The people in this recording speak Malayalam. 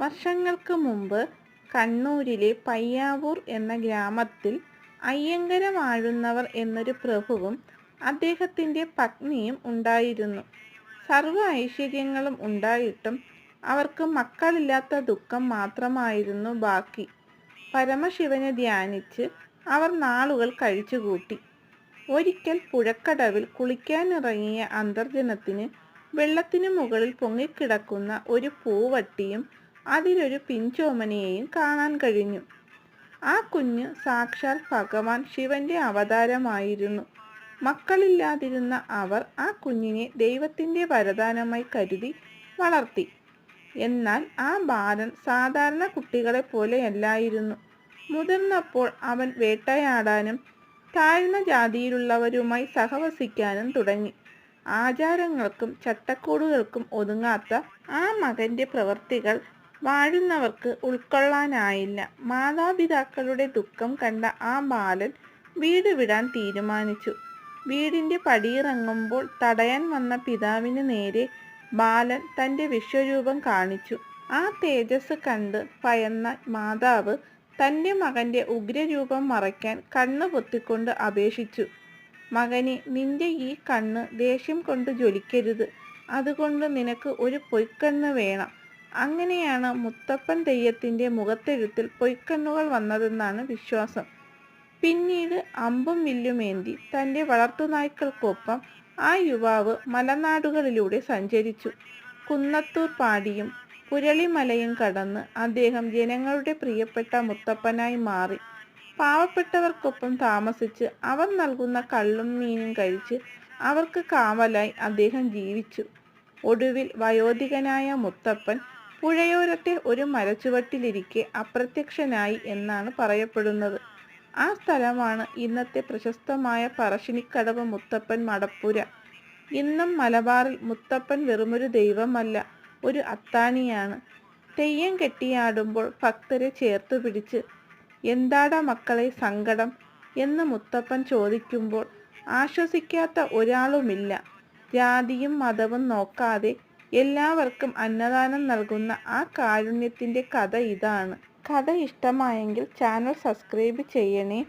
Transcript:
വർഷങ്ങൾക്ക് മുമ്പ് കണ്ണൂരിലെ പയ്യാവൂർ എന്ന ഗ്രാമത്തിൽ അയ്യങ്കര വാഴുന്നവർ എന്നൊരു പ്രഭുവും അദ്ദേഹത്തിൻ്റെ പത്നിയും ഉണ്ടായിരുന്നു. സർവ്വ ഐശ്വര്യങ്ങളും ഉണ്ടായിട്ടും അവർക്ക് മക്കളില്ലാത്ത ദുഃഖം മാത്രമായിരുന്നു ബാക്കി. പരമശിവനെ ധ്യാനിച്ച് അവർ നാളുകൾ കഴിച്ചുകൂട്ടി. ഒരിക്കൽ പുഴക്കടവിൽ കുളിക്കാനിറങ്ങിയ അന്തർജനത്തിന് വെള്ളത്തിനു മുകളിൽ പൊങ്ങിക്കിടക്കുന്ന ഒരു പൂവട്ടിയും അതിലൊരു പിഞ്ചോമനയെയും കാണാൻ കഴിഞ്ഞു. ആ കുഞ്ഞ് സാക്ഷാൽ ഭഗവാൻ ശിവന്റെ അവതാരമായിരുന്നു. മക്കളില്ലാതിരുന്ന അവർ ആ കുഞ്ഞിനെ ദൈവത്തിൻ്റെ വരദാനമായി കരുതി വളർത്തി. എന്നാൽ ആ ബാലൻ സാധാരണ കുട്ടികളെ പോലെയല്ലായിരുന്നു. മുതിർന്നപ്പോൾ അവൻ വേട്ടയാടാനും താഴ്ന്ന ജാതിയിലുള്ളവരുമായി സഹവസിക്കാനും തുടങ്ങി. ആചാരങ്ങൾക്കും ചട്ടക്കൂടുകൾക്കും ഒതുങ്ങാത്ത ആ മകന്റെ പ്രവൃത്തികൾ വാഴുന്നവർക്ക് ഉൾക്കൊള്ളാനായില്ല. മാതാപിതാക്കളുടെ ദുഃഖം കണ്ട ആ ബാലൻ വീട് വിടാൻ തീരുമാനിച്ചു. വീടിൻ്റെ പടിയിറങ്ങുമ്പോൾ തടയാൻ വന്ന പിതാവിന് നേരെ ബാലൻ തൻ്റെ വിശ്വരൂപം കാണിച്ചു. ആ തേജസ് കണ്ട് ഭയന്ന മാതാവ് തൻ്റെ മകൻ്റെ ഉഗ്രരൂപം മറയ്ക്കാൻ കണ്ണ് പൊത്തിക്കൊണ്ട് അപേക്ഷിച്ചു. മകനെ, നിന്റെ ഈ കണ്ണ് ദേഷ്യം കൊണ്ട് ജ്വലിക്കരുത്. അതുകൊണ്ട് നിനക്ക് ഒരു പൊയ്ക്കണ്ണ് വേണം. അങ്ങനെയാണ് മുത്തപ്പൻ തെയ്യത്തിൻ്റെ മുഖത്തെഴുത്തിൽ പൊയ്ക്കണ്ണുകൾ വന്നതെന്നാണ് വിശ്വാസം. പിന്നീട് അമ്പും വില്ലുമേന്തി തൻ്റെ വളർത്തുനായ്ക്കൾക്കൊപ്പം ആ യുവാവ് മലനാടുകളിലൂടെ സഞ്ചരിച്ചു. കുന്നത്തൂർ പാടിയും പുരളിമലയും കടന്ന് അദ്ദേഹം ജനങ്ങളുടെ പ്രിയപ്പെട്ട മുത്തപ്പനായി മാറി. പാവപ്പെട്ടവർക്കൊപ്പം താമസിച്ച് അവർ നൽകുന്ന കള്ളും മീനും കഴിച്ച് അവർക്ക് കാവലായി അദ്ദേഹം ജീവിച്ചു. ഒടുവിൽ വയോധികനായ മുത്തപ്പൻ പുഴയോരത്തെ ഒരു മരച്ചുവട്ടിലിരിക്കെ അപ്രത്യക്ഷനായി എന്നാണ് പറയപ്പെടുന്നത്. ആ സ്ഥലമാണ് ഇന്നത്തെ പ്രശസ്തമായ പറശ്ശിനിക്കടവ് മുത്തപ്പൻ മടപ്പുര. ഇന്നും മലബാറിൽ മുത്തപ്പൻ വെറുമൊരു ദൈവമല്ല, ഒരു അത്താണിയാണ്. തെയ്യം കെട്ടിയാടുമ്പോൾ ഭക്തരെ ചേർത്തു പിടിച്ച് എന്താടാ മക്കളെ സങ്കടം എന്ന് മുത്തപ്പൻ ചോദിക്കുമ്പോൾ ആശ്വസിക്കാത്ത ഒരാളുമില്ല. ജാതിയും മതവും നോക്കാതെ എല്ലാവർക്കും അന്നദാനം നൽകുന്ന ആ കാരുണ്യത്തിൻ്റെ കഥ ഇതാണ്. കഥ ഇഷ്ടമായെങ്കിൽ ചാനൽ സബ്സ്ക്രൈബ് ചെയ്യണേ.